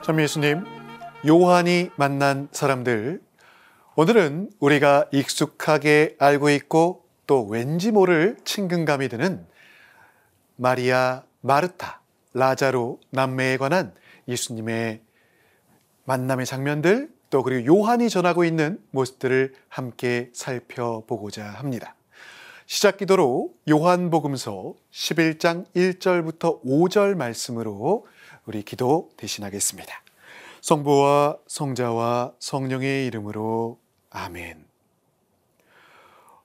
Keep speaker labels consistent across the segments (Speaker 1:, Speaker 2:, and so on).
Speaker 1: 참 예수님, 요한이 만난 사람들, 오늘은 우리가 익숙하게 알고 있고 또 왠지 모를 친근감이 드는 마리아, 마르타, 라자로 남매에 관한 예수님의 만남의 장면들, 또 그리고 요한이 전하고 있는 모습들을 함께 살펴보고자 합니다. 시작 기도로 요한복음서 11장 1절부터 5절 말씀으로 우리 기도 대신하겠습니다. 성부와 성자와 성령의 이름으로 아멘.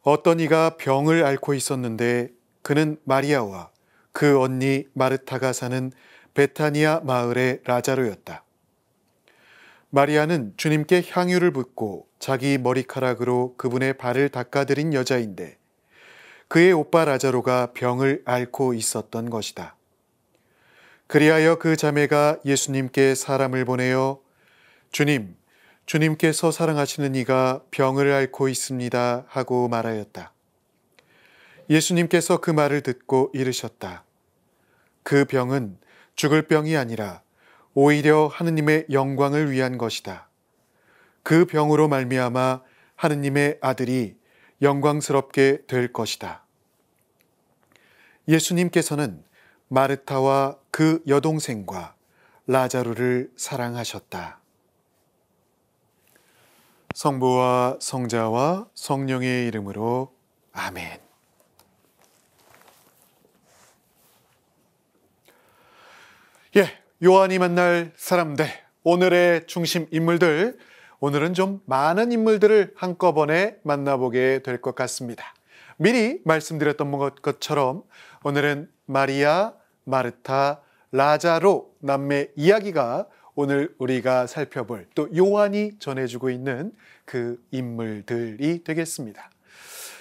Speaker 1: 어떤 이가 병을 앓고 있었는데 그는 마리아와 그 언니 마르타가 사는 베타니아 마을의 라자로였다. 마리아는 주님께 향유를 붓고 자기 머리카락으로 그분의 발을 닦아드린 여자인데 그의 오빠 라자로가 병을 앓고 있었던 것이다. 그리하여 그 자매가 예수님께 사람을 보내어 주님, 주님께서 사랑하시는 이가 병을 앓고 있습니다 하고 말하였다. 예수님께서 그 말을 듣고 이르셨다. 그 병은 죽을 병이 아니라 오히려 하느님의 영광을 위한 것이다. 그 병으로 말미암아 하느님의 아들이 영광스럽게 될 것이다. 예수님께서는 마르타와 그 여동생과 라자로를 사랑하셨다. 성부와 성자와 성령의 이름으로 아멘. 요한이 만날 사람들, 오늘의 중심 인물들, 오늘은 좀 많은 인물들을 한꺼번에 만나보게 될 것 같습니다. 미리 말씀드렸던 것처럼 오늘은 마리아, 마르타, 라자로 남매 이야기가 오늘 우리가 살펴볼, 또 요한이 전해주고 있는 그 인물들이 되겠습니다.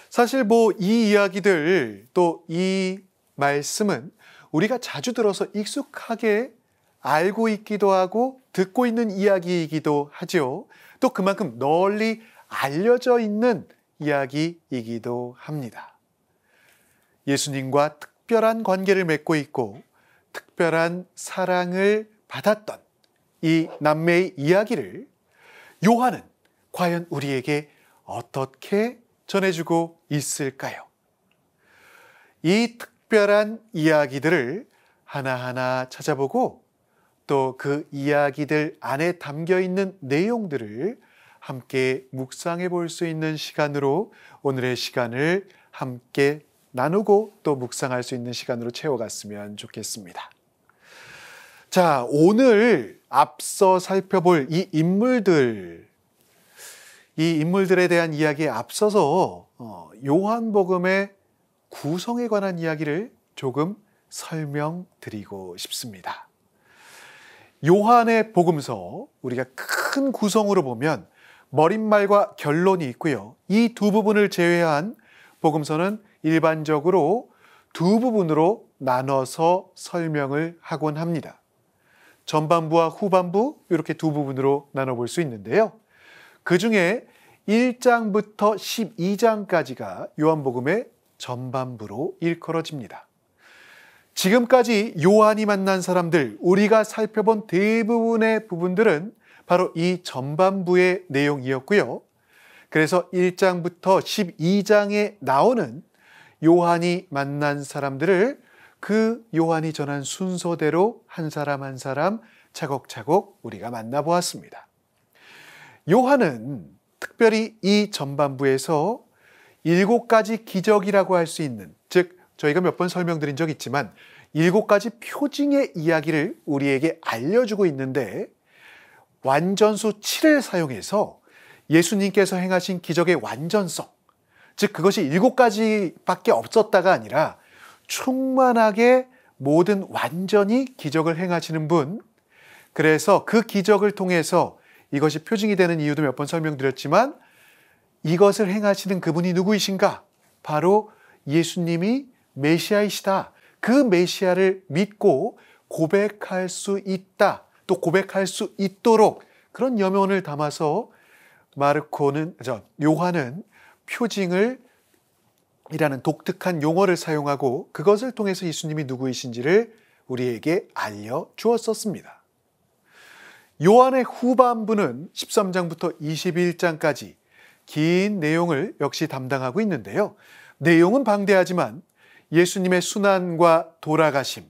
Speaker 1: 사실 이 이야기들, 또 이 말씀은 우리가 자주 들어서 익숙하게 알고 있기도 하고 듣고 있는 이야기이기도 하죠. 또 그만큼 널리 알려져 있는 이야기이기도 합니다. 예수님과 특별한 관계를 맺고 있고 특별한 사랑을 받았던 이 남매의 이야기를 요한은 과연 우리에게 어떻게 전해주고 있을까요? 이 특별한 이야기들을 하나하나 찾아보고 또 그 이야기들 안에 담겨있는 내용들을 함께 묵상해 볼 수 있는 시간으로 오늘의 시간을 함께 나누고 또 묵상할 수 있는 시간으로 채워갔으면 좋겠습니다. 자, 오늘 앞서 살펴볼 이 인물들에 대한 이야기에 앞서서 요한복음의 구성에 관한 이야기를 조금 설명드리고 싶습니다. 요한의 복음서, 우리가 큰 구성으로 보면 머릿말과 결론이 있고요. 이 두 부분을 제외한 복음서는 일반적으로 두 부분으로 나눠서 설명을 하곤 합니다. 전반부와 후반부 이렇게 두 부분으로 나눠볼 수 있는데요. 그 중에 1장부터 12장까지가 요한복음의 전반부로 일컬어집니다. 지금까지 요한이 만난 사람들, 우리가 살펴본 대부분의 부분들은 바로 이 전반부의 내용이었고요. 그래서 1장부터 12장에 나오는 요한이 만난 사람들을 그 요한이 전한 순서대로 한 사람 한 사람 차곡차곡 우리가 만나보았습니다. 요한은 특별히 이 전반부에서 7가지 기적이라고 할 수 있는, 즉 저희가 몇 번 설명드린 적 있지만 7가지 표징의 이야기를 우리에게 알려주고 있는데 완전수 7을 사용해서 예수님께서 행하신 기적의 완전성, 즉 그것이 7가지밖에 없었다가 아니라 충만하게 모든 완전히 기적을 행하시는 분, 그래서 그 기적을 통해서 이것이 표징이 되는 이유도 몇 번 설명드렸지만 이것을 행하시는 그분이 누구이신가? 바로 예수님이 메시아이시다. 그 메시아를 믿고 고백할 수 있다. 또 고백할 수 있도록 그런 염원을 담아서 요한은 표징을 이라는 독특한 용어를 사용하고 그것을 통해서 예수님이 누구이신지를 우리에게 알려주었었습니다. 요한의 후반부는 13장부터 21장까지 긴 내용을 역시 담당하고 있는데요. 내용은 방대하지만 예수님의 순환과 돌아가심,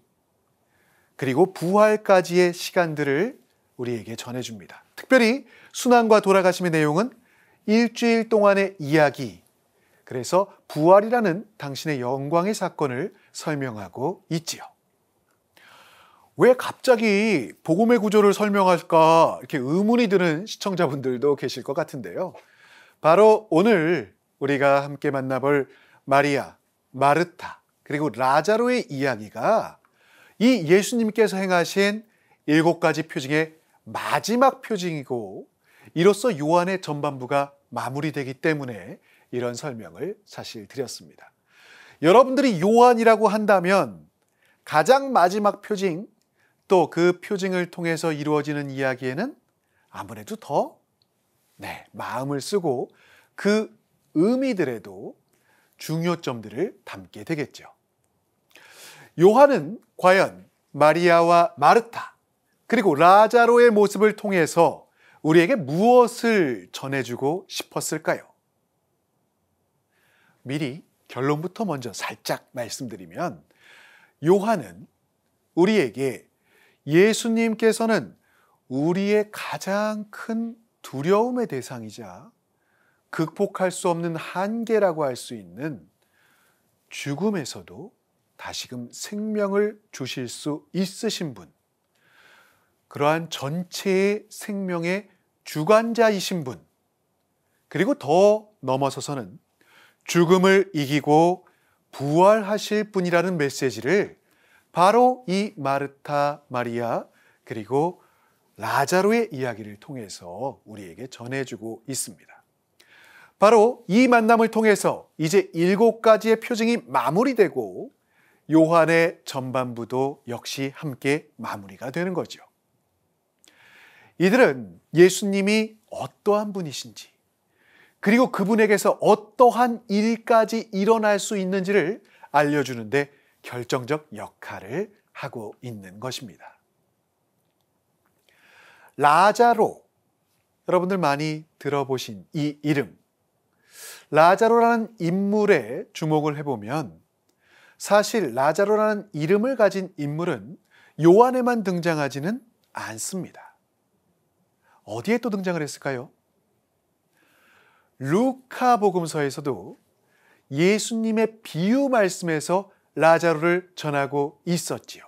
Speaker 1: 그리고 부활까지의 시간들을 우리에게 전해줍니다. 특별히 순환과 돌아가심의 내용은 일주일 동안의 이야기, 그래서 부활이라는 당신의 영광의 사건을 설명하고 있지요. 왜 갑자기 복음의 구조를 설명할까 이렇게 의문이 드는 시청자분들도 계실 것 같은데요. 바로 오늘 우리가 함께 만나볼 마리아, 마르타, 그리고 라자로의 이야기가 이 예수님께서 행하신 7가지 표징의 마지막 표징이고, 이로써 요한의 전반부가 마무리되기 때문에 이런 설명을 사실 드렸습니다. 여러분들이 요한이라고 한다면 가장 마지막 표징, 또 그 표징을 통해서 이루어지는 이야기에는 아무래도 더 마음을 쓰고 그 의미들에도 중요점들을 담게 되겠죠. 요한은 과연 마리아와 마르타, 그리고 라자로의 모습을 통해서 우리에게 무엇을 전해주고 싶었을까요? 미리 결론부터 먼저 살짝 말씀드리면, 요한은 우리에게 예수님께서는 우리의 가장 큰 두려움의 대상이자 극복할 수 없는 한계라고 할 수 있는 죽음에서도 다시금 생명을 주실 수 있으신 분, 그러한 전체의 생명의 주관자이신 분, 그리고 더 넘어서서는 죽음을 이기고 부활하실 분이라는 메시지를 바로 이 마르타, 마리아, 그리고 라자로의 이야기를 통해서 우리에게 전해주고 있습니다. 바로 이 만남을 통해서 이제 7가지의 표징이 마무리되고 요한의 전반부도 역시 함께 마무리가 되는 거죠. 이들은 예수님이 어떠한 분이신지, 그리고 그분에게서 어떠한 일까지 일어날 수 있는지를 알려주는데 결정적 역할을 하고 있는 것입니다. 라자로, 여러분들 많이 들어보신 이 이름, 라자로라는 인물에 주목을 해보면 사실 라자로라는 이름을 가진 인물은 요한에만 등장하지는 않습니다. 어디에 또 등장을 했을까요? 루카 복음서에서도 예수님의 비유 말씀에서 라자로를 전하고 있었지요.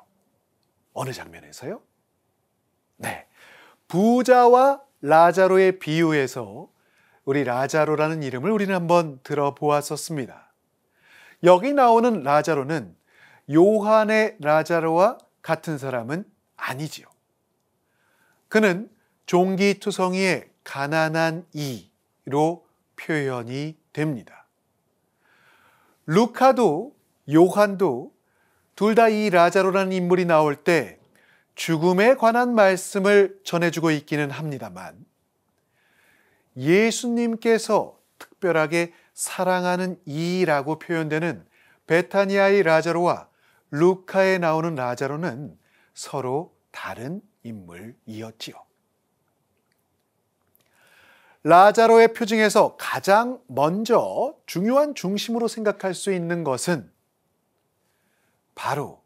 Speaker 1: 어느 장면에서요? 부자와 라자로의 비유에서 우리 라자로라는 이름을 우리는 한번 들어보았었습니다. 여기 나오는 라자로는 요한의 라자로와 같은 사람은 아니지요. 그는 종기투성이의 가난한 이로 표현이 됩니다. 루카도 요한도 둘 다 이 라자로라는 인물이 나올 때 죽음에 관한 말씀을 전해주고 있기는 합니다만, 예수님께서 특별하게 사랑하는 이라고 표현되는 베타니아의 라자로와 루카에 나오는 라자로는 서로 다른 인물이었지요. 라자로의 표징에서 가장 먼저 중요한 중심으로 생각할 수 있는 것은 바로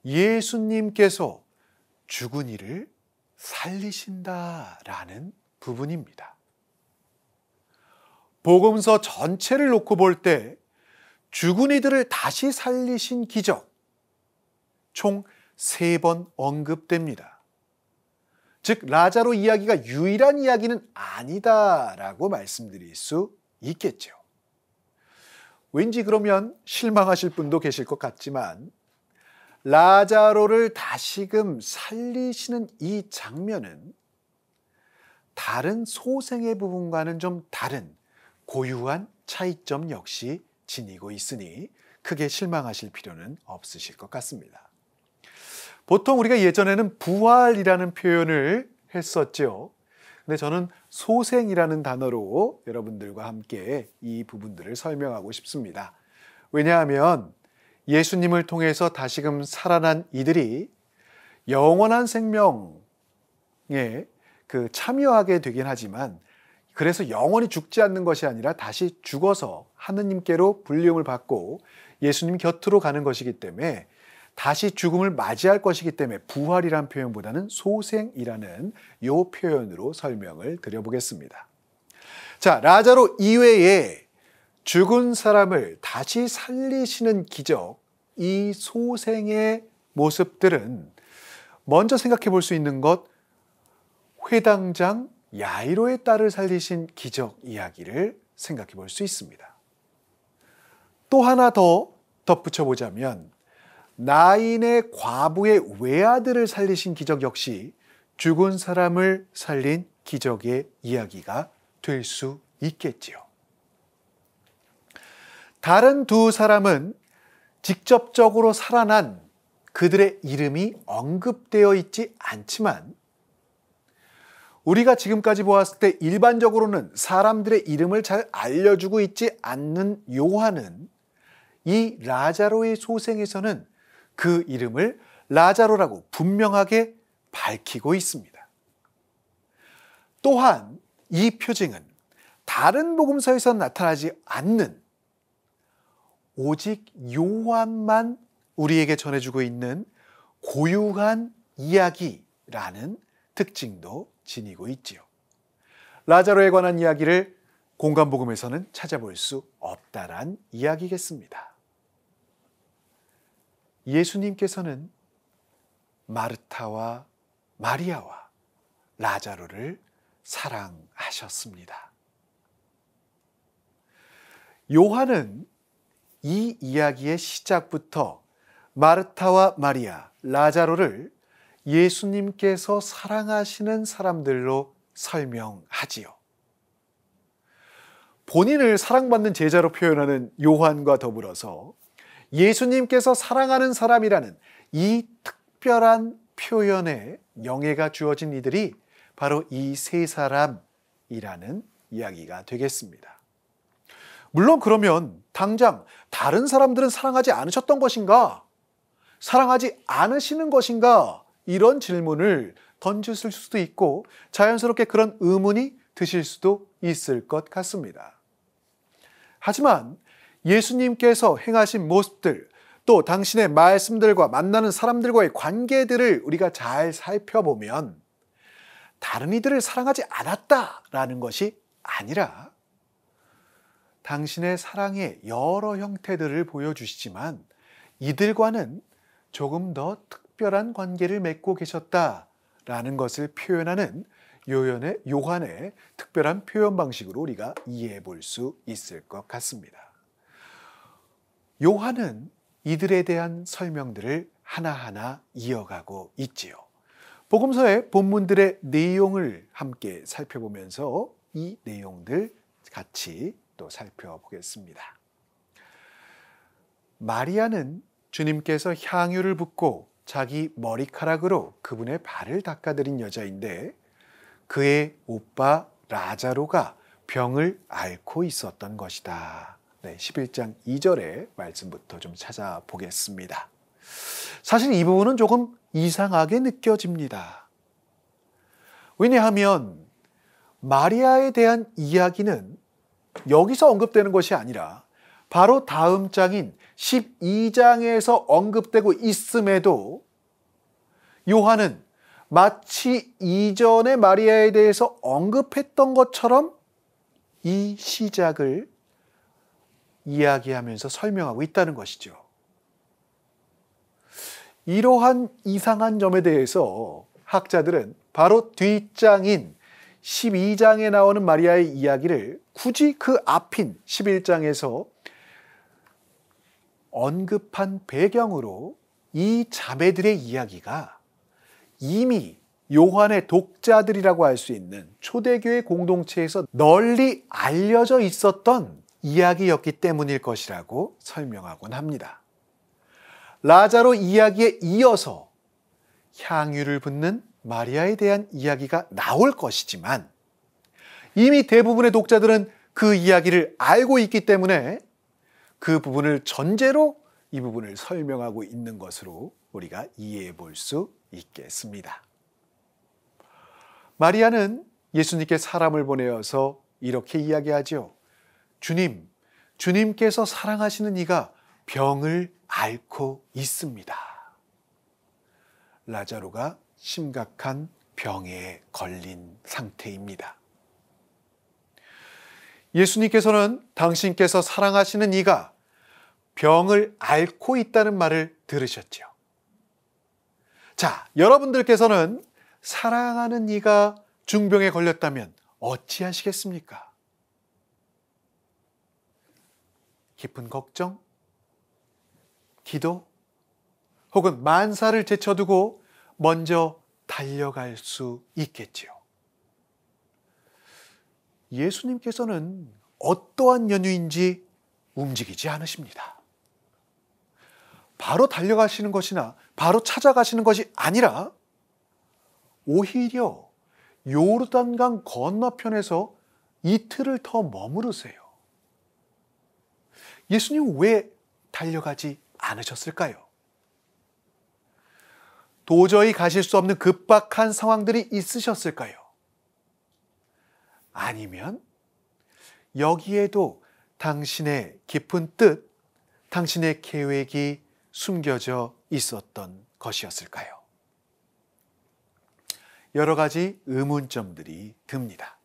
Speaker 1: 예수님께서 죽은 이를 살리신다라는 부분입니다. 복음서 전체를 놓고 볼 때 죽은 이들을 다시 살리신 기적, 총 3번 언급됩니다. 즉 라자로 이야기가 유일한 이야기는 아니다라고 말씀드릴 수 있겠죠. 왠지 그러면 실망하실 분도 계실 것 같지만, 라자로를 다시금 살리시는 이 장면은 다른 소생의 부분과는 좀 다른 고유한 차이점 역시 지니고 있으니 크게 실망하실 필요는 없으실 것 같습니다. 보통 우리가 예전에는 부활이라는 표현을 했었죠. 근데 저는 소생이라는 단어로 여러분들과 함께 이 부분들을 설명하고 싶습니다. 왜냐하면 예수님을 통해서 다시금 살아난 이들이 영원한 생명에 참여하게 되긴 하지만 그래서 영원히 죽지 않는 것이 아니라 다시 죽어서 하느님께로 불림을 받고 예수님 곁으로 가는 것이기 때문에 다시 죽음을 맞이할 것이기 때문에 부활이란 표현보다는 소생이라는 요 표현으로 설명을 드려보겠습니다. 자, 라자로 이외에 죽은 사람을 다시 살리시는 기적, 이 소생의 모습들은 먼저 생각해 볼 수 있는 것, 회당장 야이로의 딸을 살리신 기적 이야기를 생각해 볼 수 있습니다. 또 하나 더 덧붙여 보자면 나인의 과부의 외아들을 살리신 기적 역시 죽은 사람을 살린 기적의 이야기가 될 수 있겠지요. 다른 두 사람은 직접적으로 살아난 그들의 이름이 언급되어 있지 않지만 우리가 지금까지 보았을 때 일반적으로는 사람들의 이름을 잘 알려주고 있지 않는 요한은 이 라자로의 소생에서는 그 이름을 라자로라고 분명하게 밝히고 있습니다. 또한 이 표징은 다른 복음서에서 나타나지 않는 오직 요한만 우리에게 전해주고 있는 고유한 이야기라는 특징도 지니고 있지요. 라자로에 관한 이야기를 공간복음에서는 찾아볼 수 없다란 이야기겠습니다. 예수님께서는 마르타와 마리아와 라자로를 사랑하셨습니다. 요한은 이 이야기의 시작부터 마르타와 마리아, 라자로를 예수님께서 사랑하시는 사람들로 설명하지요. 본인을 사랑받는 제자로 표현하는 요한과 더불어서 예수님께서 사랑하는 사람이라는 이 특별한 표현에 명예가 주어진 이들이 바로 이 세 사람이라는 이야기가 되겠습니다. 물론 그러면 당장 다른 사람들은 사랑하지 않으셨던 것인가? 사랑하지 않으시는 것인가? 이런 질문을 던지실 수도 있고 자연스럽게 그런 의문이 드실 수도 있을 것 같습니다. 하지만 예수님께서 행하신 모습들, 또 당신의 말씀들과 만나는 사람들과의 관계들을 우리가 잘 살펴보면 다른 이들을 사랑하지 않았다라는 것이 아니라 당신의 사랑의 여러 형태들을 보여주시지만 이들과는 조금 더 특별한 관계를 맺고 계셨다라는 것을 표현하는 요한의 특별한 표현 방식으로 우리가 이해해 볼 수 있을 것 같습니다. 요한은 이들에 대한 설명들을 하나하나 이어가고 있지요. 복음서의 본문들의 내용을 함께 살펴보면서 이 내용들 같이 또 살펴보겠습니다. 마리아는 주님께서 향유를 붓고 자기 머리카락으로 그분의 발을 닦아드린 여자인데 그의 오빠 라자로가 병을 앓고 있었던 것이다. 11장 2절의 말씀부터 좀 찾아보겠습니다. 사실 이 부분은 조금 이상하게 느껴집니다. 왜냐하면 마리아에 대한 이야기는 여기서 언급되는 것이 아니라 바로 다음 장인 12장에서 언급되고 있음에도 요한은 마치 이전의 마리아에 대해서 언급했던 것처럼 이 시작을 이야기하면서 설명하고 있다는 것이죠. 이러한 이상한 점에 대해서 학자들은 바로 뒷장인 12장에 나오는 마리아의 이야기를 굳이 그 앞인 11장에서 언급한 배경으로 이 자매들의 이야기가 이미 요한의 독자들이라고 할 수 있는 초대교회 공동체에서 널리 알려져 있었던 이야기였기 때문일 것이라고 설명하곤 합니다. 라자로 이야기에 이어서 향유를 붓는 마리아에 대한 이야기가 나올 것이지만 이미 대부분의 독자들은 그 이야기를 알고 있기 때문에 그 부분을 전제로 이 부분을 설명하고 있는 것으로 우리가 이해해 볼 수 있겠습니다. 마리아는 예수님께 사람을 보내어서 이렇게 이야기하지요. 주님께서 사랑하시는 이가 병을 앓고 있습니다. 라자로가 심각한 병에 걸린 상태입니다. 예수님께서는 당신께서 사랑하시는 이가 병을 앓고 있다는 말을 들으셨죠. 자, 여러분들께서는 사랑하는 이가 중병에 걸렸다면 어찌하시겠습니까? 깊은 걱정, 기도, 혹은 만사를 제쳐두고 먼저 달려갈 수 있겠지요. 예수님께서는 어떠한 연유인지 움직이지 않으십니다. 바로 달려가시는 것이나 바로 찾아가시는 것이 아니라 오히려 요르단강 건너편에서 이틀을 더 머무르세요. 예수님 왜 달려가지 않으셨을까요? 도저히 가실 수 없는 급박한 상황들이 있으셨을까요? 아니면 여기에도 당신의 깊은 뜻, 당신의 계획이 숨겨져 있었던 것이었을까요? 여러 가지 의문점들이 듭니다.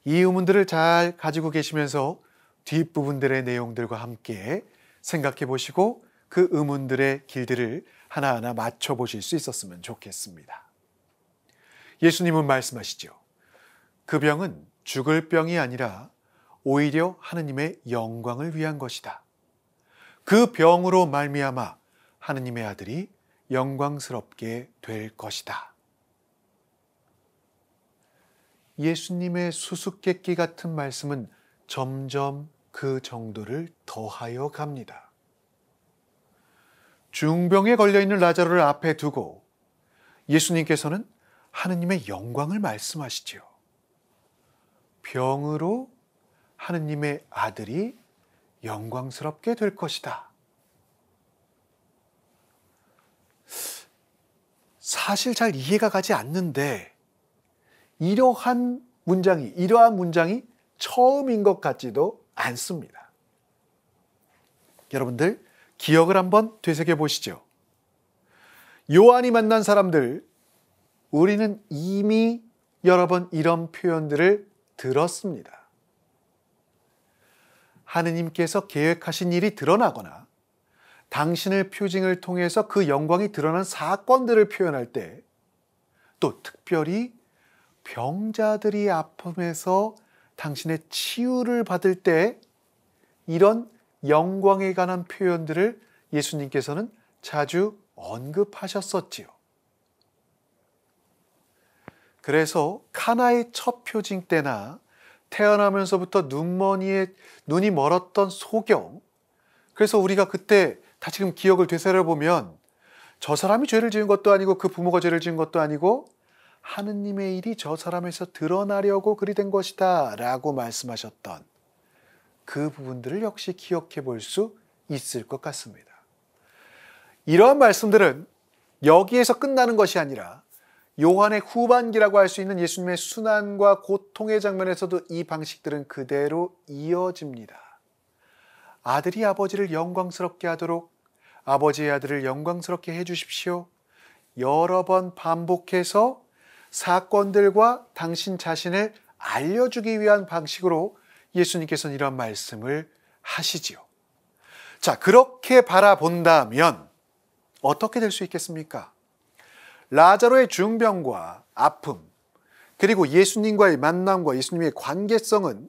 Speaker 1: 이 의문들을 잘 가지고 계시면서 뒷부분들의 내용들과 함께 생각해 보시고 그 의문들의 길들을 하나하나 맞춰보실 수 있었으면 좋겠습니다. 예수님은 말씀하시죠. 그 병은 죽을 병이 아니라 오히려 하느님의 영광을 위한 것이다. 그 병으로 말미암아 하느님의 아들이 영광스럽게 될 것이다. 예수님의 수수께끼 같은 말씀은 점점 그 정도를 더하여 갑니다. 중병에 걸려있는 라자로를 앞에 두고 예수님께서는 하느님의 영광을 말씀하시지요. 병으로 하느님의 아들이 영광스럽게 될 것이다. 사실 잘 이해가 가지 않는데 이러한 문장이 처음인 것 같지도 않습니다. 여러분들 기억을 한번 되새겨 보시죠. 요한이 만난 사람들, 우리는 이미 여러 번 이런 표현들을 들었습니다. 하느님께서 계획하신 일이 드러나거나 당신의 표징을 통해서 그 영광이 드러난 사건들을 표현할 때, 또 특별히 병자들이 아픔에서 당신의 치유를 받을 때 이런 영광에 관한 표현들을 예수님께서는 자주 언급하셨었지요. 그래서 카나의 첫 표징 때나 태어나면서부터 눈이 멀었던 소경, 그래서 우리가 그때 다시금 기억을 되살아보면 저 사람이 죄를 지은 것도 아니고 그 부모가 죄를 지은 것도 아니고 하느님의 일이 저 사람에서 드러나려고 그리 된 것이다 라고 말씀하셨던 그 부분들을 역시 기억해 볼 수 있을 것 같습니다. 이러한 말씀들은 여기에서 끝나는 것이 아니라 요한의 후반기라고 할 수 있는 예수님의 순환과 고통의 장면에서도 이 방식들은 그대로 이어집니다. 아들이 아버지를 영광스럽게 하도록 아버지의 아들을 영광스럽게 해주십시오. 여러 번 반복해서 사건들과 당신 자신을 알려주기 위한 방식으로 예수님께서는 이런 말씀을 하시지요. 자, 그렇게 바라본다면 어떻게 될 수 있겠습니까? 라자로의 중병과 아픔, 그리고 예수님과의 만남과 예수님의 관계성은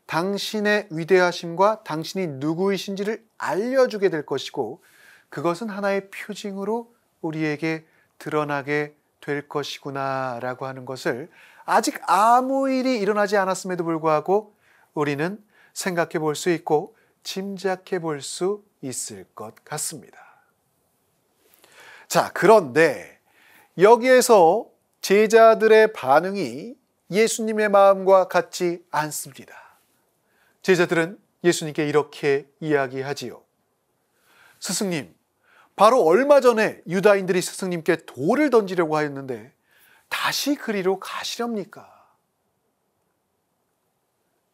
Speaker 1: 당신의 위대하심과 당신이 누구이신지를 알려주게 될 것이고, 그것은 하나의 표징으로 우리에게 드러나게 될 것이구나 라고 하는 것을 아직 아무 일이 일어나지 않았음에도 불구하고 우리는 생각해 볼 수 있고 짐작해 볼 수 있을 것 같습니다. 자, 그런데 여기에서 제자들의 반응이 예수님의 마음과 같지 않습니다. 제자들은 예수님께 이렇게 이야기하지요. 스승님, 바로 얼마 전에 유다인들이 스승님께 돌을 던지려고 하였는데 다시 그리로 가시렵니까?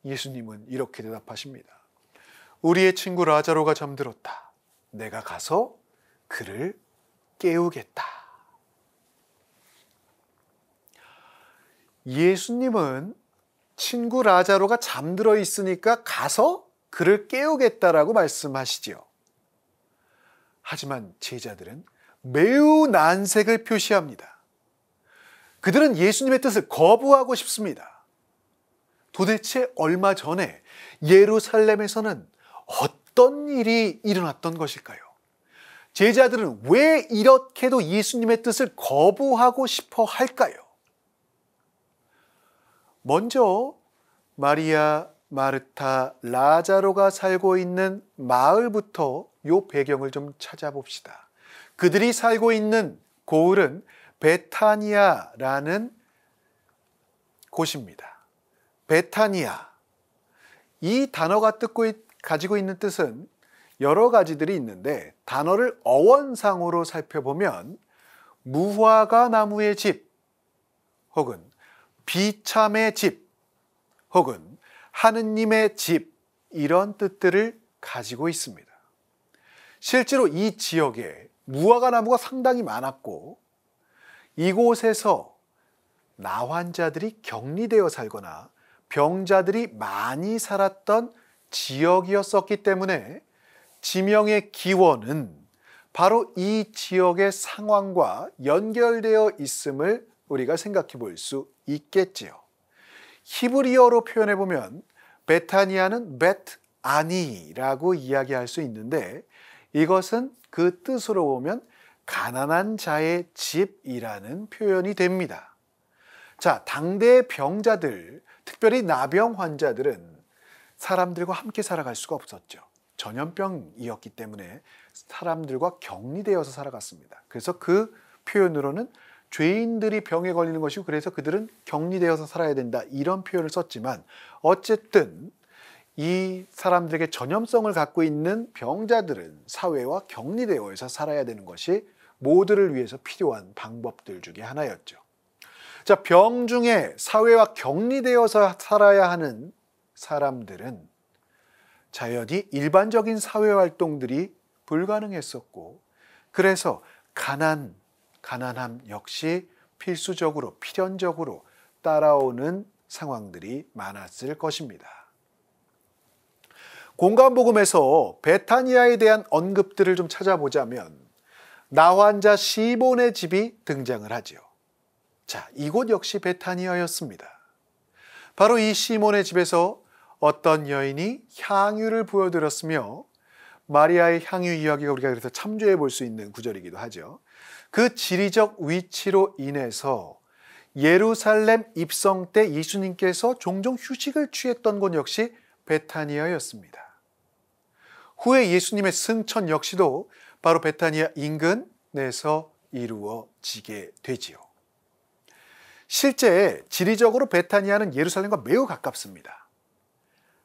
Speaker 1: 예수님은 이렇게 대답하십니다. 우리의 친구 라자로가 잠들었다. 내가 가서 그를 깨우겠다. 예수님은 친구 라자로가 잠들어 있으니까 가서 그를 깨우겠다라고 말씀하시지요. 하지만 제자들은 매우 난색을 표시합니다. 그들은 예수님의 뜻을 거부하고 싶습니다. 도대체 얼마 전에 예루살렘에서는 어떤 일이 일어났던 것일까요? 제자들은 왜 이렇게도 예수님의 뜻을 거부하고 싶어 할까요? 먼저 마리아, 마르타, 라자로가 살고 있는 마을부터 이 배경을 좀 찾아봅시다. 그들이 살고 있는 고을은 베타니아라는 곳입니다. 베타니아. 이 단어가 가지고 있는 뜻은 여러 가지들이 있는데 단어를 어원상으로 살펴보면 무화과 나무의 집 혹은 비참의 집 혹은 하느님의 집 이런 뜻들을 가지고 있습니다. 실제로 이 지역에 무화과 나무가 상당히 많았고 이곳에서 나환자들이 격리되어 살거나 병자들이 많이 살았던 지역이었었기 때문에 지명의 기원은 바로 이 지역의 상황과 연결되어 있음을 우리가 생각해 볼 수 있겠지요. 히브리어로 표현해 보면 베타니아는 벳아니라고 이야기할 수 있는데 이것은 그 뜻으로 보면 가난한 자의 집이라는 표현이 됩니다. 자, 당대의 병자들, 특별히 나병 환자들은 사람들과 함께 살아갈 수가 없었죠. 전염병이었기 때문에 사람들과 격리되어서 살아갔습니다. 그래서 그 표현으로는 죄인들이 병에 걸리는 것이고 그래서 그들은 격리되어서 살아야 된다 이런 표현을 썼지만 어쨌든 이 사람들에게 전염성을 갖고 있는 병자들은 사회와 격리되어서 살아야 되는 것이 모두를 위해서 필요한 방법들 중에 하나였죠. 자, 병 중에 사회와 격리되어서 살아야 하는 사람들은 자연히 일반적인 사회 활동들이 불가능했었고 그래서 가난함 역시 필수적으로 필연적으로 따라오는 상황들이 많았을 것입니다. 공간복음에서 베타니아에 대한 언급들을 좀 찾아보자면 나환자 시몬의 집이 등장을 하지요. 자, 이곳 역시 베타니아였습니다. 바로 이 시몬의 집에서 어떤 여인이 향유를 부어드렸으며 마리아의 향유 이야기가 우리가 그래서 참조해 볼 수 있는 구절이기도 하죠. 그 지리적 위치로 인해서 예루살렘 입성 때 예수님께서 종종 휴식을 취했던 곳 역시 베타니아였습니다. 후에 예수님의 승천 역시도 바로 베타니아 인근에서 이루어지게 되지요. 실제 지리적으로 베타니아는 예루살렘과 매우 가깝습니다.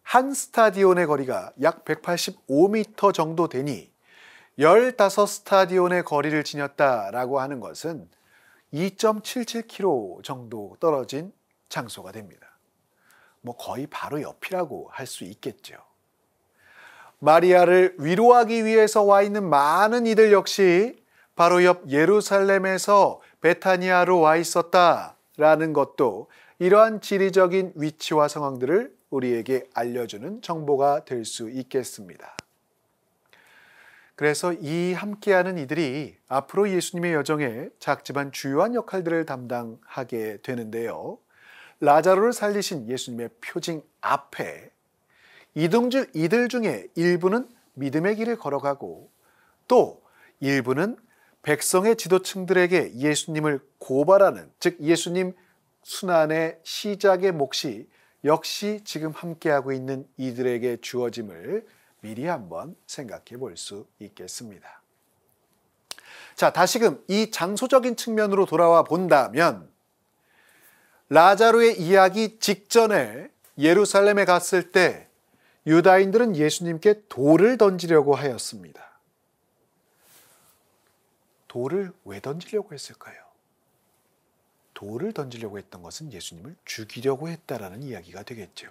Speaker 1: 한 스타디온의 거리가 약 185m 정도 되니 15스타디온의 거리를 지녔다라고 하는 것은 2.77km 정도 떨어진 장소가 됩니다. 거의 바로 옆이라고 할 수 있겠죠. 마리아를 위로하기 위해서 와 있는 많은 이들 역시 바로 옆 예루살렘에서 베타니아로 와 있었다라는 것도 이러한 지리적인 위치와 상황들을 우리에게 알려주는 정보가 될 수 있겠습니다. 그래서 이 함께하는 이들이 앞으로 예수님의 여정에 작지만 주요한 역할들을 담당하게 되는데요. 라자로를 살리신 예수님의 표징 앞에 이들 중에 일부는 믿음의 길을 걸어가고 또 일부는 백성의 지도층들에게 예수님을 고발하는, 즉 예수님 순환의 시작의 몫이 역시 지금 함께하고 있는 이들에게 주어짐을 미리 한번 생각해 볼 수 있겠습니다. 자, 다시금 이 장소적인 측면으로 돌아와 본다면 라자로의 이야기 직전에 예루살렘에 갔을 때 유다인들은 예수님께 돌을 던지려고 하였습니다. 돌을 왜 던지려고 했을까요? 돌을 던지려고 했던 것은 예수님을 죽이려고 했다라는 이야기가 되겠죠.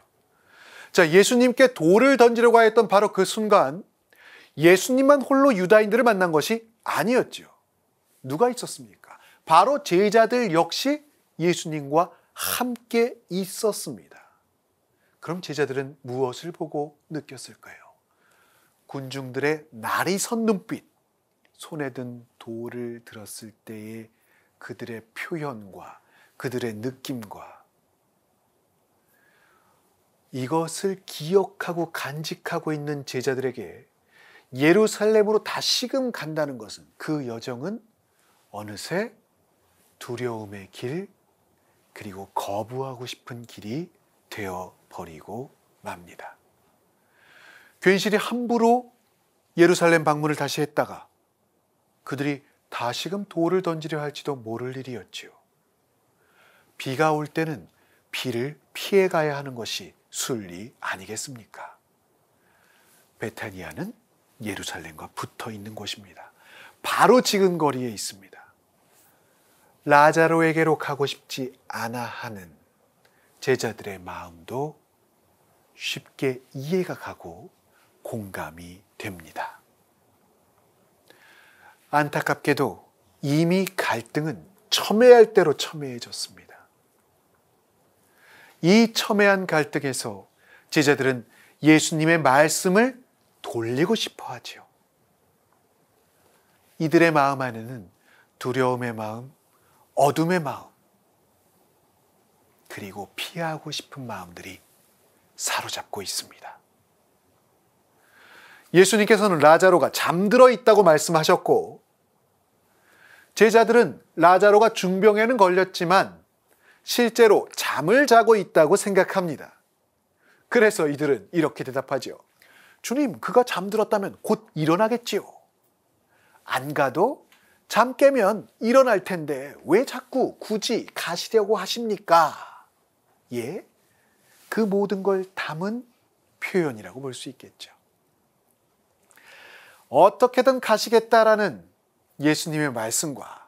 Speaker 1: 자, 예수님께 돌을 던지려고 했던 바로 그 순간 예수님만 홀로 유다인들을 만난 것이 아니었죠. 누가 있었습니까? 바로 제자들 역시 예수님과 함께 있었습니다. 그럼 제자들은 무엇을 보고 느꼈을까요? 군중들의 날이 선 눈빛, 손에 든 돌을 들었을 때의 그들의 표현과 그들의 느낌과 이것을 기억하고 간직하고 있는 제자들에게 예루살렘으로 다시금 간다는 것은, 그 여정은 어느새 두려움의 길, 그리고 거부하고 싶은 길이 되어버리고 맙니다. 괜시리 함부로 예루살렘 방문을 다시 했다가 그들이 다시금 돌을 던지려 할지도 모를 일이었지요. 비가 올 때는 비를 피해 가야 하는 것이 순리 아니겠습니까? 베타니아는 예루살렘과 붙어 있는 곳입니다. 바로 지금 거리에 있습니다. 라자로에게로 가고 싶지 않아 하는 제자들의 마음도 쉽게 이해가 가고 공감이 됩니다. 안타깝게도 이미 갈등은 첨예할 대로 첨예해졌습니다. 이 첨예한 갈등에서 제자들은 예수님의 말씀을 돌리고 싶어 하지요. 이들의 마음 안에는 두려움의 마음, 어둠의 마음, 그리고 피하고 싶은 마음들이 사로잡고 있습니다. 예수님께서는 라자로가 잠들어 있다고 말씀하셨고, 제자들은 라자로가 중병에는 걸렸지만 실제로 잠을 자고 있다고 생각합니다. 그래서 이들은 이렇게 대답하죠. 주님, 그가 잠들었다면 곧 일어나겠지요. 안 가도 잠 깨면 일어날 텐데 왜 자꾸 굳이 가시려고 하십니까? 예, 그 모든 걸 담은 표현이라고 볼 수 있겠죠. 어떻게든 가시겠다라는 예수님의 말씀과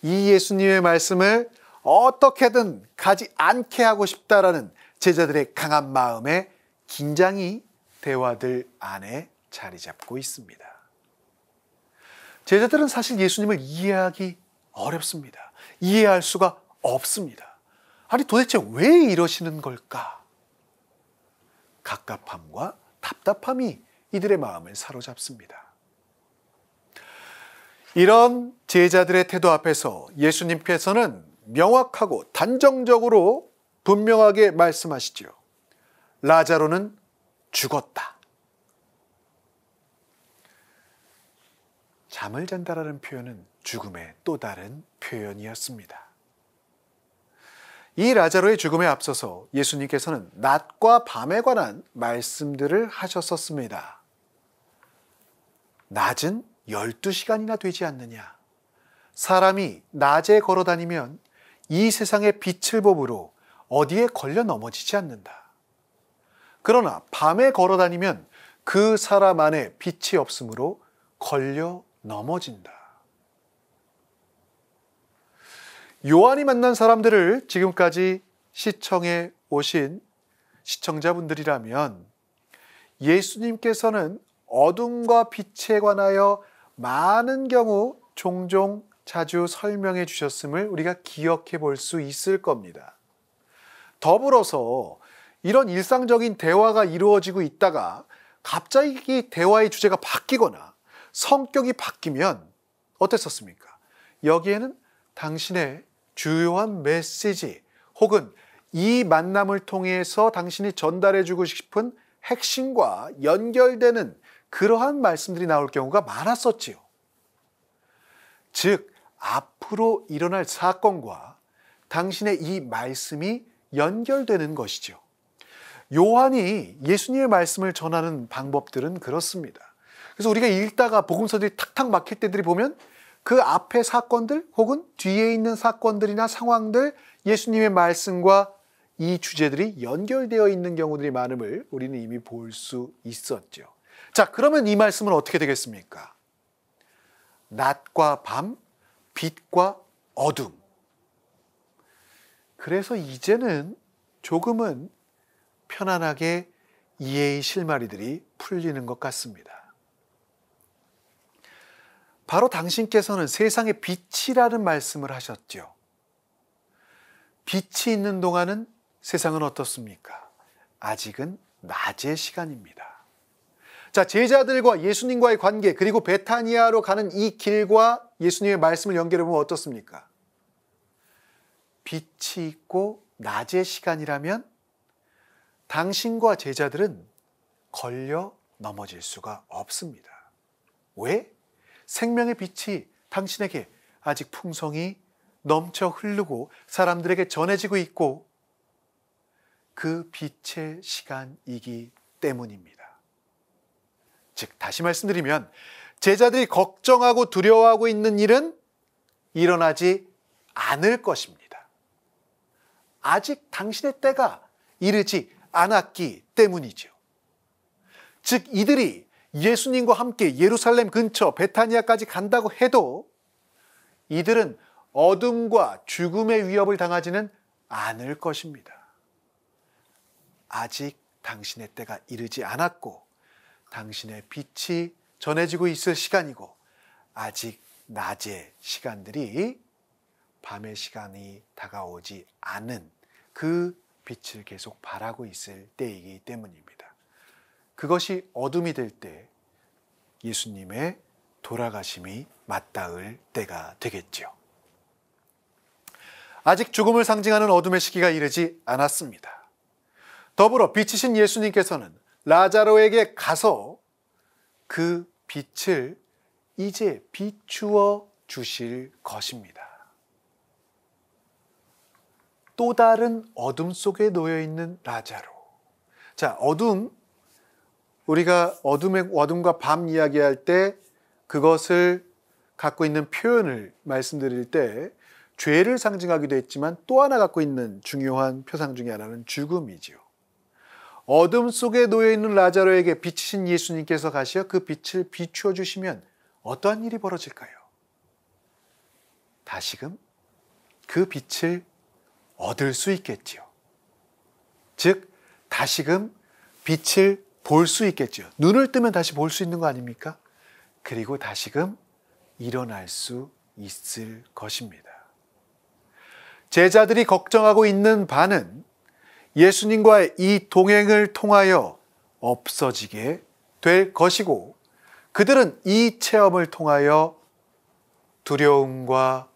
Speaker 1: 이 예수님의 말씀을 어떻게든 가지 않게 하고 싶다라는 제자들의 강한 마음의 긴장이 대화들 안에 자리 잡고 있습니다. 제자들은 사실 예수님을 이해하기 어렵습니다. 이해할 수가 없습니다. 아니 도대체 왜 이러시는 걸까? 갑갑함과 답답함이 이들의 마음을 사로잡습니다. 이런 제자들의 태도 앞에서 예수님께서는 명확하고 단정적으로 분명하게 말씀하시죠. 라자로는 죽었다. 잠을 잔다라는 표현은 죽음의 또 다른 표현이었습니다. 이 라자로의 죽음에 앞서서 예수님께서는 낮과 밤에 관한 말씀들을 하셨었습니다. 낮은 12시간이나 되지 않느냐. 사람이 낮에 걸어 다니면 이 세상의 빛을 법으로 어디에 걸려 넘어지지 않는다. 그러나 밤에 걸어 다니면 그 사람 안에 빛이 없으므로 걸려 넘어진다. 요한이 만난 사람들을 지금까지 시청해 오신 시청자분들이라면 예수님께서는 어둠과 빛에 관하여 많은 경우 종종 자주 설명해 주셨음을 우리가 기억해 볼 수 있을 겁니다. 더불어서 이런 일상적인 대화가 이루어지고 있다가 갑자기 대화의 주제가 바뀌거나 성격이 바뀌면 어땠었습니까? 여기에는 당신의 주요한 메시지 혹은 이 만남을 통해서 당신이 전달해주고 싶은 핵심과 연결되는 그러한 말씀들이 나올 경우가 많았었지요. 즉, 앞으로 일어날 사건과 당신의 이 말씀이 연결되는 것이죠. 요한이 예수님의 말씀을 전하는 방법들은 그렇습니다. 그래서 우리가 읽다가 복음서들이 탁탁 막힐 때들이 보면 그 앞의 사건들 혹은 뒤에 있는 사건들이나 상황들, 예수님의 말씀과 이 주제들이 연결되어 있는 경우들이 많음을 우리는 이미 볼 수 있었죠. 자, 그러면 이 말씀은 어떻게 되겠습니까? 낮과 밤, 빛과 어둠. 그래서 이제는 조금은 편안하게 이해의 실마리들이 풀리는 것 같습니다. 바로 당신께서는 세상의 빛이라는 말씀을 하셨죠. 빛이 있는 동안은 세상은 어떻습니까? 아직은 낮의 시간입니다. 자, 제자들과 예수님과의 관계, 그리고 베타니아로 가는 이 길과 예수님의 말씀을 연결해 보면 어떻습니까? 빛이 있고 낮의 시간이라면 당신과 제자들은 걸려 넘어질 수가 없습니다. 왜? 생명의 빛이 당신에게 아직 풍성히 넘쳐 흐르고 사람들에게 전해지고 있고 그 빛의 시간이기 때문입니다. 즉, 다시 말씀드리면 제자들이 걱정하고 두려워하고 있는 일은 일어나지 않을 것입니다. 아직 당신의 때가 이르지 않았기 때문이죠. 즉, 이들이 예수님과 함께 예루살렘 근처 베타니아까지 간다고 해도 이들은 어둠과 죽음의 위협을 당하지는 않을 것입니다. 아직 당신의 때가 이르지 않았고 당신의 빛이 전해지고 있을 시간이고 아직 낮의 시간들이 밤의 시간이 다가오지 않은 그 빛을 계속 바라고 있을 때이기 때문입니다. 그것이 어둠이 될 때 예수님의 돌아가심이 맞닿을 때가 되겠죠. 아직 죽음을 상징하는 어둠의 시기가 이르지 않았습니다. 더불어 빛이신 예수님께서는 라자로에게 가서 그 빛을 이제 비추어 주실 것입니다. 또 다른 어둠 속에 놓여 있는 라자로. 자, 어둠, 우리가 어둠과 밤 이야기할 때 그것을 갖고 있는 표현을 말씀드릴 때 죄를 상징하기도 했지만 또 하나 갖고 있는 중요한 표상 중에 하나는 죽음이지요. 어둠 속에 놓여 있는 라자로에게 빛이신 예수님께서 가시어 그 빛을 비추어 주시면 어떠한 일이 벌어질까요? 다시금 그 빛을 얻을 수 있겠지요. 즉, 다시금 빛을 볼 수 있겠지요. 눈을 뜨면 다시 볼 수 있는 거 아닙니까? 그리고 다시금 일어날 수 있을 것입니다. 제자들이 걱정하고 있는 바는 예수님과의 이 동행을 통하여 없어지게 될 것이고 그들은 이 체험을 통하여 두려움과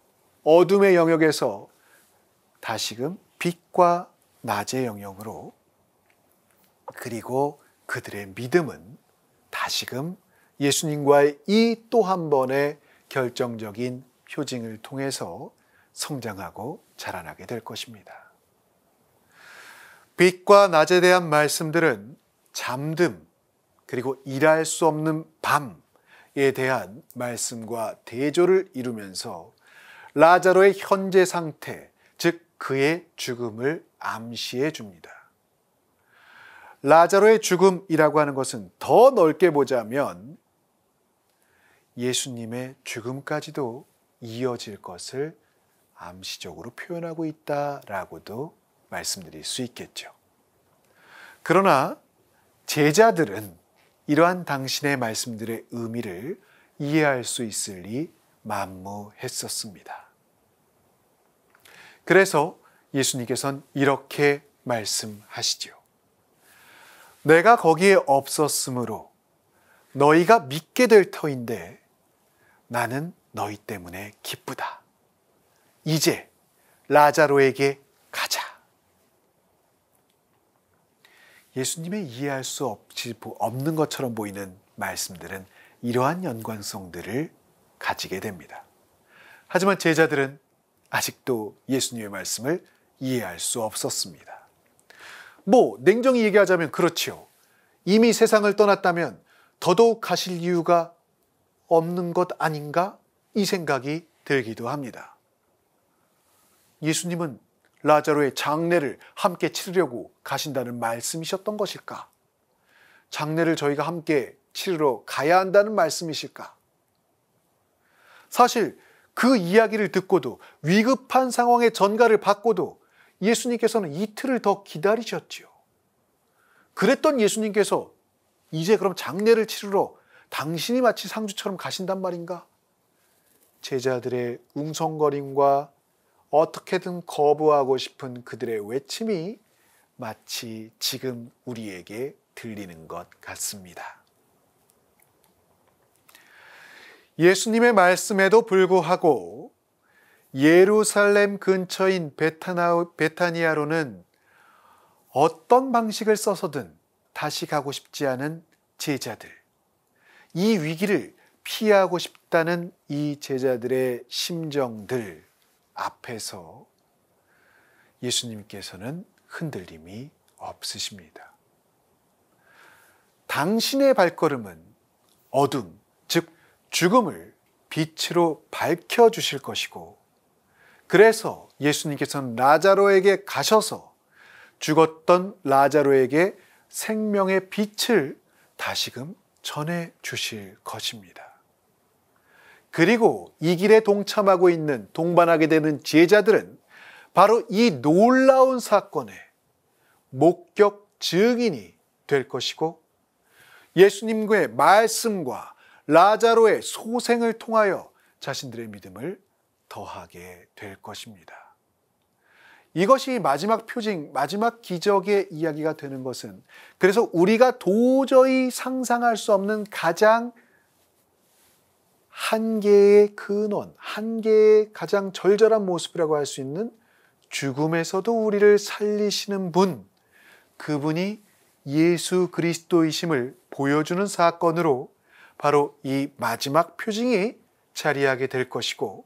Speaker 1: 어둠의 영역에서 다시금 빛과 낮의 영역으로 그리고 그들의 믿음은 다시금 예수님과의 이 또 한 번의 결정적인 효징을 통해서 성장하고 자라나게 될 것입니다. 빛과 낮에 대한 말씀들은 잠듦 그리고 일할 수 없는 밤에 대한 말씀과 대조를 이루면서 라자로의 현재 상태, 즉 그의 죽음을 암시해 줍니다. 라자로의 죽음이라고 하는 것은 더 넓게 보자면 예수님의 죽음까지도 이어질 것을 암시적으로 표현하고 있다라고도 말씀드릴 수 있겠죠. 그러나 제자들은 이러한 당신의 말씀들의 의미를 이해할 수 있으리 만무했었습니다. 그래서 예수님께서는 이렇게 말씀하시죠. 내가 거기에 없었으므로 너희가 믿게 될 터인데 나는 너희 때문에 기쁘다. 이제 라자로에게 가자. 예수님의 이해할 수 없는 것처럼 보이는 말씀들은 이러한 연관성들을 가지게 됩니다. 하지만 제자들은 아직도 예수님의 말씀을 이해할 수 없었습니다. 냉정히 얘기하자면 그렇지요. 이미 세상을 떠났다면 더더욱 가실 이유가 없는 것 아닌가? 이 생각이 들기도 합니다. 예수님은 라자로의 장례를 함께 치르려고 가신다는 말씀이셨던 것일까? 장례를 저희가 함께 치르러 가야 한다는 말씀이실까? 사실 그 이야기를 듣고도 위급한 상황의 전가를 받고도 예수님께서는 이틀을 더 기다리셨지요. 그랬던 예수님께서 이제 그럼 장례를 치르러 당신이 마치 상주처럼 가신단 말인가? 제자들의 웅성거림과 어떻게든 거부하고 싶은 그들의 외침이 마치 지금 우리에게 들리는 것 같습니다. 예수님의 말씀에도 불구하고 예루살렘 근처인 베타니아로는 어떤 방식을 써서든 다시 가고 싶지 않은 제자들, 이 위기를 피하고 싶다는 이 제자들의 심정들 앞에서 예수님께서는 흔들림이 없으십니다. 당신의 발걸음은 어둠, 즉 죽음을 빛으로 밝혀주실 것이고, 그래서 예수님께서는 라자로에게 가셔서 죽었던 라자로에게 생명의 빛을 다시금 전해주실 것입니다. 그리고 이 길에 동참하고 있는, 동반하게 되는 제자들은 바로 이 놀라운 사건의 목격 증인이 될 것이고, 예수님의 말씀과 라자로의 소생을 통하여 자신들의 믿음을 더하게 될 것입니다. 이것이 마지막 표징, 마지막 기적의 이야기가 되는 것은, 그래서 우리가 도저히 상상할 수 없는 가장 한계의 근원, 한계의 가장 절절한 모습이라고 할 수 있는 죽음에서도 우리를 살리시는 분, 그분이 예수 그리스도이심을 보여주는 사건으로 바로 이 마지막 표징이 자리하게 될 것이고,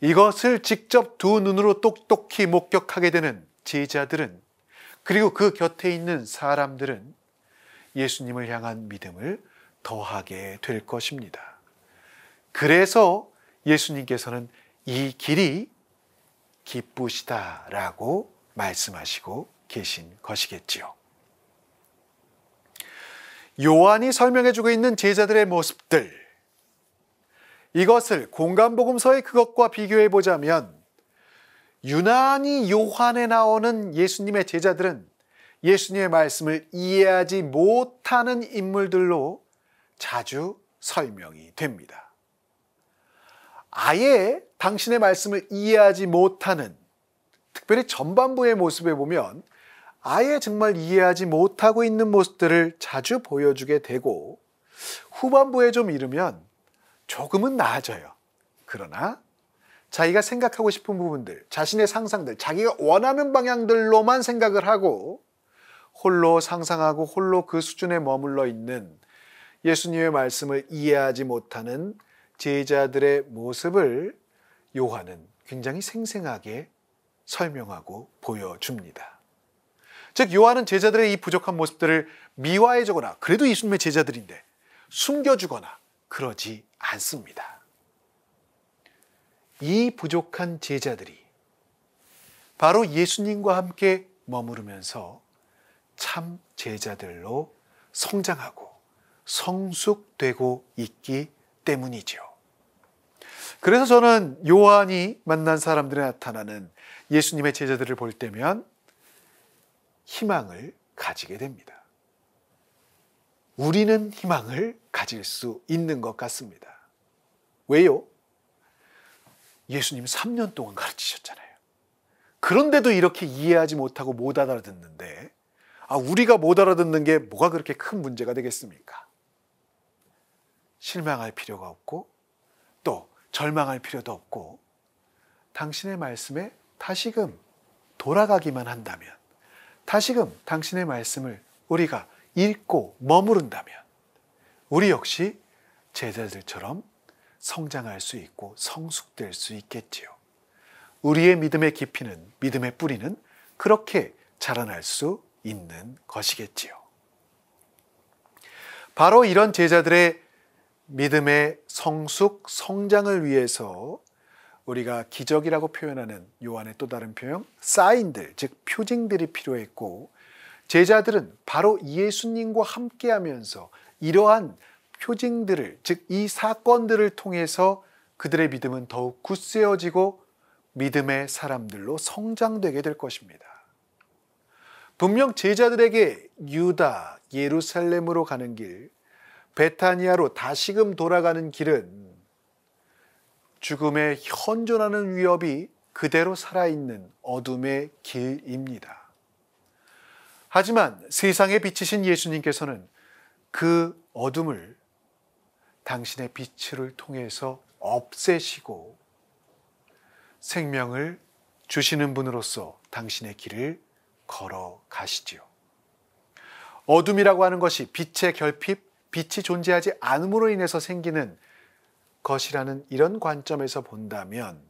Speaker 1: 이것을 직접 두 눈으로 똑똑히 목격하게 되는 제자들은, 그리고 그 곁에 있는 사람들은 예수님을 향한 믿음을 더하게 될 것입니다. 그래서 예수님께서는 이 길이 기쁘시다라고 말씀하시고 계신 것이겠지요. 요한이 설명해주고 있는 제자들의 모습들, 이것을 공간복음서의 그것과 비교해 보자면, 유난히 요한에 나오는 예수님의 제자들은 예수님의 말씀을 이해하지 못하는 인물들로 자주 설명이 됩니다. 아예 당신의 말씀을 이해하지 못하는, 특별히 전반부의 모습에 보면 아예 정말 이해하지 못하고 있는 모습들을 자주 보여주게 되고, 후반부에 좀 이르면 조금은 나아져요. 그러나 자기가 생각하고 싶은 부분들, 자신의 상상들, 자기가 원하는 방향들로만 생각을 하고 홀로 상상하고 홀로 그 수준에 머물러 있는 예수님의 말씀을 이해하지 못하는 제자들의 모습을 요한은 굉장히 생생하게 설명하고 보여줍니다. 즉, 요한은 제자들의 이 부족한 모습들을 미화해주거나, 그래도 예수님의 제자들인데 숨겨주거나 그러지 않습니다. 이 부족한 제자들이 바로 예수님과 함께 머무르면서 참 제자들로 성장하고 성숙되고 있기 때문이죠. 그래서 저는 요한이 만난 사람들에 나타나는 예수님의 제자들을 볼 때면 희망을 가지게 됩니다. 우리는 희망을 가질 수 있는 것 같습니다. 왜요? 예수님 3년 동안 가르치셨잖아요. 그런데도 이렇게 이해하지 못하고 못 알아듣는데, 우리가 못 알아듣는 게 뭐가 그렇게 큰 문제가 되겠습니까? 실망할 필요가 없고 또 절망할 필요도 없고, 당신의 말씀에 다시금 돌아가기만 한다면, 다시금 당신의 말씀을 우리가 읽고 머무른다면 우리 역시 제자들처럼 성장할 수 있고 성숙될 수 있겠지요. 우리의 믿음의 깊이는, 믿음의 뿌리는 그렇게 자라날 수 있는 것이겠지요. 바로 이런 제자들의 믿음의 성숙, 성장을 위해서 우리가 기적이라고 표현하는 요한의 또 다른 표현, 사인들, 즉 표징들이 필요했고, 제자들은 바로 예수님과 함께하면서 이러한 표징들을, 즉 이 사건들을 통해서 그들의 믿음은 더욱 굳세어지고 믿음의 사람들로 성장되게 될 것입니다. 분명 제자들에게 유다, 예루살렘으로 가는 길, 베타니아로 다시금 돌아가는 길은 죽음에 현존하는 위협이 그대로 살아있는 어둠의 길입니다. 하지만 세상에 비치신 예수님께서는 그 어둠을 당신의 빛을 통해서 없애시고 생명을 주시는 분으로서 당신의 길을 걸어가시지요. 어둠이라고 하는 것이 빛의 결핍, 빛이 존재하지 않음으로 인해서 생기는 것이라는 이런 관점에서 본다면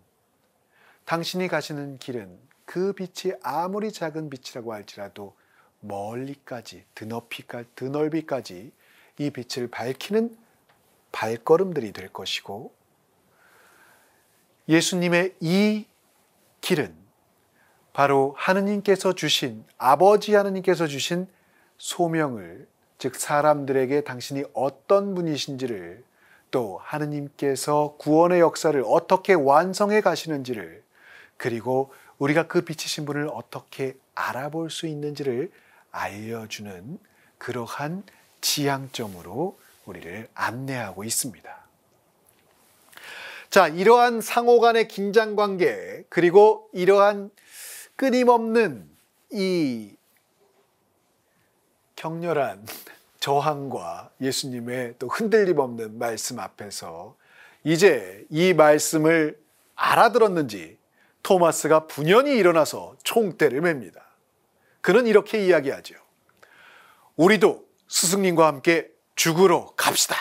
Speaker 1: 당신이 가시는 길은 그 빛이 아무리 작은 빛이라고 할지라도 멀리까지, 드넓이까지 이 빛을 밝히는 발걸음들이 될 것이고, 예수님의 이 길은 바로 하느님께서 주신, 아버지 하느님께서 주신 소명을, 즉 사람들에게 당신이 어떤 분이신지를, 또 하느님께서 구원의 역사를 어떻게 완성해 가시는지를, 그리고 우리가 그 빛이신 분을 어떻게 알아볼 수 있는지를 알려주는 그러한 지향점으로 우리를 안내하고 있습니다. 자, 이러한 상호 간의 긴장관계, 그리고 이러한 끊임없는 이 격렬한 저항과 예수님의 또 흔들림 없는 말씀 앞에서 이제 이 말씀을 알아들었는지 토마스가 분연히 일어나서 총대를 맵니다. 그는 이렇게 이야기하죠. 우리도 스승님과 함께 죽으러 갑시다.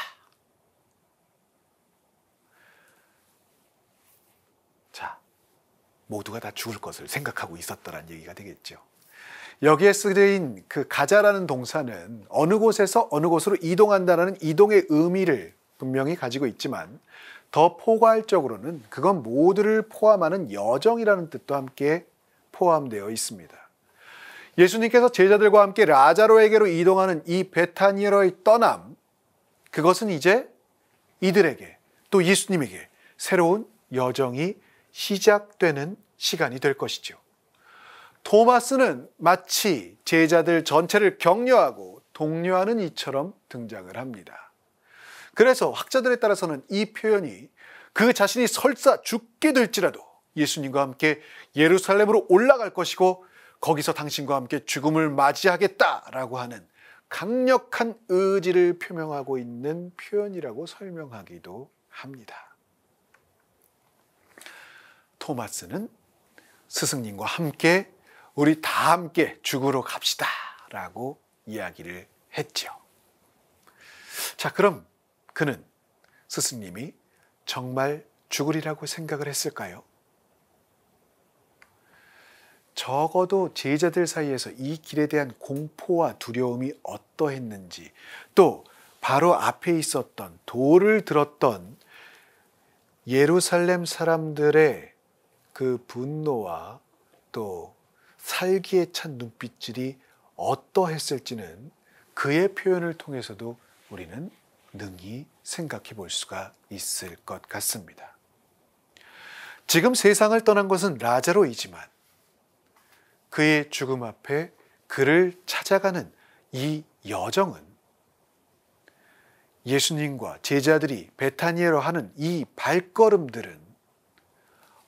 Speaker 1: 자, 모두가 다 죽을 것을 생각하고 있었더란 얘기가 되겠죠. 여기에 쓰인 그 가자라는 동사는 어느 곳에서 어느 곳으로 이동한다는 이동의 의미를 분명히 가지고 있지만 더 포괄적으로는 그건 모두를 포함하는 여정이라는 뜻도 함께 포함되어 있습니다. 예수님께서 제자들과 함께 라자로에게로 이동하는 이 베타니아로의 떠남, 그것은 이제 이들에게 또 예수님에게 새로운 여정이 시작되는 시간이 될 것이죠. 토마스는 마치 제자들 전체를 격려하고 독려하는 이처럼 등장을 합니다. 그래서 학자들에 따라서는 이 표현이 그 자신이 설사 죽게 될지라도 예수님과 함께 예루살렘으로 올라갈 것이고 거기서 당신과 함께 죽음을 맞이하겠다라고 하는 강력한 의지를 표명하고 있는 표현이라고 설명하기도 합니다. 토마스는 스승님과 함께 우리 다 함께 죽으러 갑시다 라고 이야기를 했죠. 자, 그럼 그는 스승님이 정말 죽으리라고 생각을 했을까요? 적어도 제자들 사이에서 이 길에 대한 공포와 두려움이 어떠했는지, 또 바로 앞에 있었던 돌을 들었던 예루살렘 사람들의 그 분노와 또 살기에 찬 눈빛들이 어떠했을지는 그의 표현을 통해서도 우리는 능히 생각해 볼 수가 있을 것 같습니다. 지금 세상을 떠난 것은 라자로이지만 그의 죽음 앞에 그를 찾아가는 이 여정은 예수님과 제자들이 베타니아로 하는 이 발걸음들은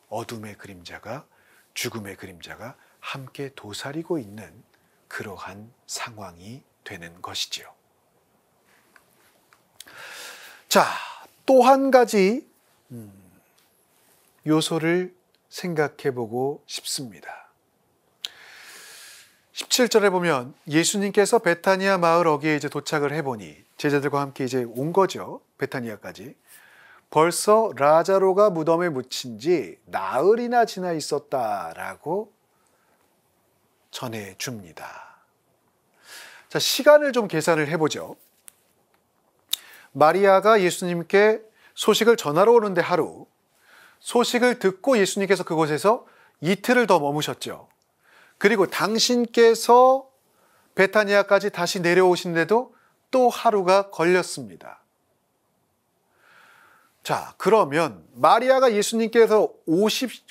Speaker 1: 어둠의 그림자가, 죽음의 그림자가 함께 도사리고 있는 그러한 상황이 되는 것이지요. 자, 또 한 가지 요소를 생각해 보고 싶습니다. 17절에 보면 예수님께서 베타니아 마을 어귀에 이제 도착을 해보니 제자들과 함께 이제 온 거죠. 베타니아까지. 벌써 라자로가 무덤에 묻힌 지 나흘이나 지나 있었다라고 전해줍니다. 자, 시간을 좀 계산을 해보죠. 마리아가 예수님께 소식을 전하러 오는데 하루, 소식을 듣고 예수님께서 그곳에서 이틀을 더 머무셨죠. 그리고 당신께서 베타니아까지 다시 내려오시는데도 또 하루가 걸렸습니다. 자, 그러면 마리아가 예수님께서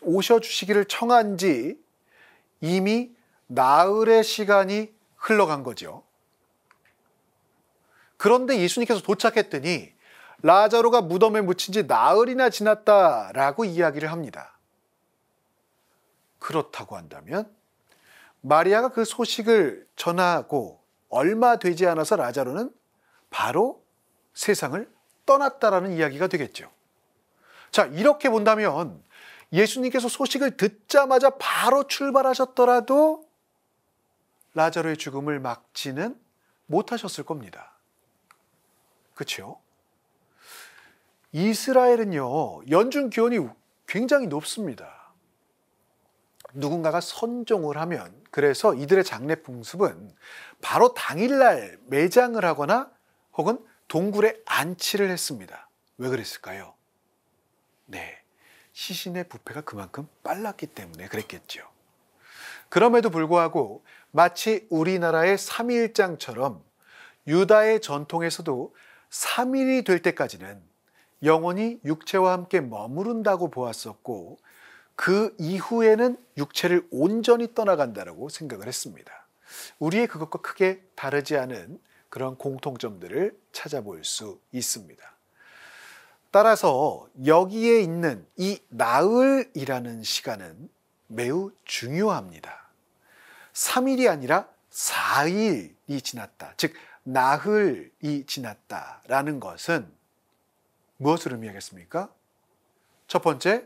Speaker 1: 오셔주시기를 청한 지 이미 나흘의 시간이 흘러간 거죠. 그런데 예수님께서 도착했더니 라자로가 무덤에 묻힌 지 나흘이나 지났다라고 이야기를 합니다. 그렇다고 한다면 마리아가 그 소식을 전하고 얼마 되지 않아서 라자로는 바로 세상을 떠났다라는 이야기가 되겠죠. 자, 이렇게 본다면 예수님께서 소식을 듣자마자 바로 출발하셨더라도 라자로의 죽음을 막지는 못하셨을 겁니다. 그렇죠? 이스라엘은요, 연중 기온이 굉장히 높습니다. 누군가가 선종을 하면, 그래서 이들의 장례 풍습은 바로 당일날 매장을 하거나 혹은 동굴에 안치를 했습니다. 왜 그랬을까요? 네, 시신의 부패가 그만큼 빨랐기 때문에 그랬겠죠. 그럼에도 불구하고 마치 우리나라의 3일장처럼 유다의 전통에서도 3일이 될 때까지는 영혼이 육체와 함께 머무른다고 보았었고, 그 이후에는 육체를 온전히 떠나간다고 생각을 했습니다. 우리의 그것과 크게 다르지 않은 그런 공통점들을 찾아볼 수 있습니다. 따라서 여기에 있는 이 나흘이라는 시간은 매우 중요합니다. 3일이 아니라 4일이 지났다. 즉 나흘이 지났다라는 것은 무엇을 의미하겠습니까? 첫 번째,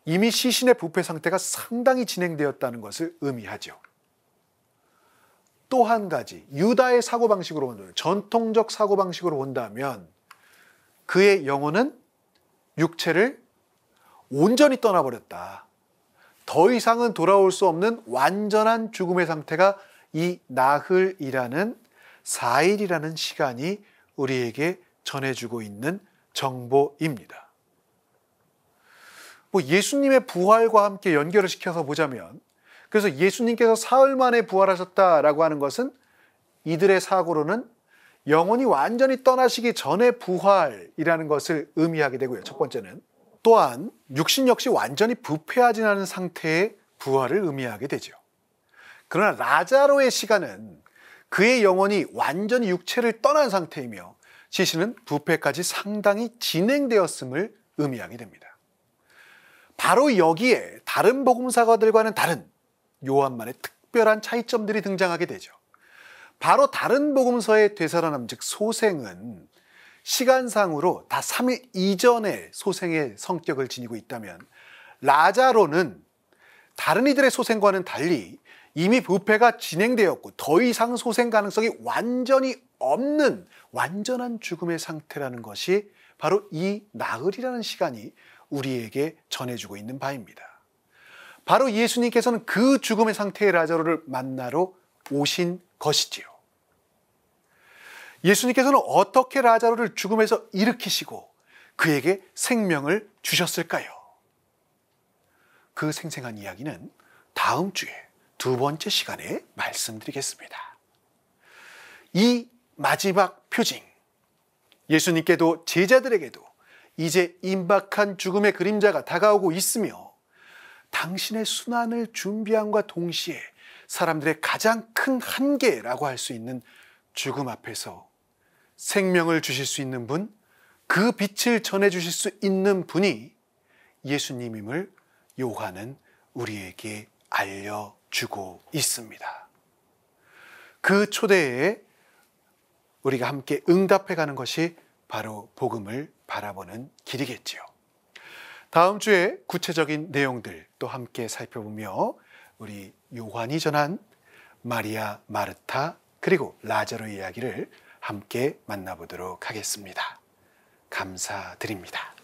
Speaker 1: 이미 시신의 부패 상태가 상당히 진행되었다는 것을 의미하죠. 또 한 가지, 유다의 사고방식으로 본다면, 전통적 사고방식으로 본다면 그의 영혼은 육체를 온전히 떠나버렸다. 더 이상은 돌아올 수 없는 완전한 죽음의 상태가 이 나흘이라는 4일이라는 시간이 우리에게 전해주고 있는 정보입니다. 예수님의 부활과 함께 연결을 시켜서 보자면, 그래서 예수님께서 사흘 만에 부활하셨다라고 하는 것은 이들의 사고로는 영혼이 완전히 떠나시기 전의 부활이라는 것을 의미하게 되고요. 첫 번째는 또한 육신 역시 완전히 부패하지 않은 상태의 부활을 의미하게 되죠. 그러나 라자로의 시간은 그의 영혼이 완전히 육체를 떠난 상태이며 시신은 부패까지 상당히 진행되었음을 의미하게 됩니다. 바로 여기에 다른 복음사가들과는 다른 요한만의 특별한 차이점들이 등장하게 되죠. 바로 다른 복음서의 되살아남, 즉 소생은 시간상으로 다 3일 이전의 소생의 성격을 지니고 있다면, 라자로는 다른 이들의 소생과는 달리 이미 부패가 진행되었고 더 이상 소생 가능성이 완전히 없는 완전한 죽음의 상태라는 것이 바로 이 나흘이라는 시간이 우리에게 전해주고 있는 바입니다. 바로 예수님께서는 그 죽음의 상태의 라자로를 만나러 오신 것이지요. 예수님께서는 어떻게 라자로를 죽음에서 일으키시고 그에게 생명을 주셨을까요? 그 생생한 이야기는 다음 주에 두 번째 시간에 말씀드리겠습니다. 이 마지막 표징, 예수님께도 제자들에게도 이제 임박한 죽음의 그림자가 다가오고 있으며 당신의 순환을 준비함과 동시에 사람들의 가장 큰 한계라고 할 수 있는 죽음 앞에서 생명을 주실 수 있는 분, 그 빛을 전해주실 수 있는 분이 예수님임을 요한은 우리에게 알려주고 있습니다. 그 초대에 우리가 함께 응답해가는 것이 바로 복음을 바라보는 길이겠지요. 다음 주에 구체적인 내용들 또 함께 살펴보며 우리 요한이 전한 마리아, 마르타 그리고 라자로의 이야기를 함께 만나보도록 하겠습니다. 감사드립니다.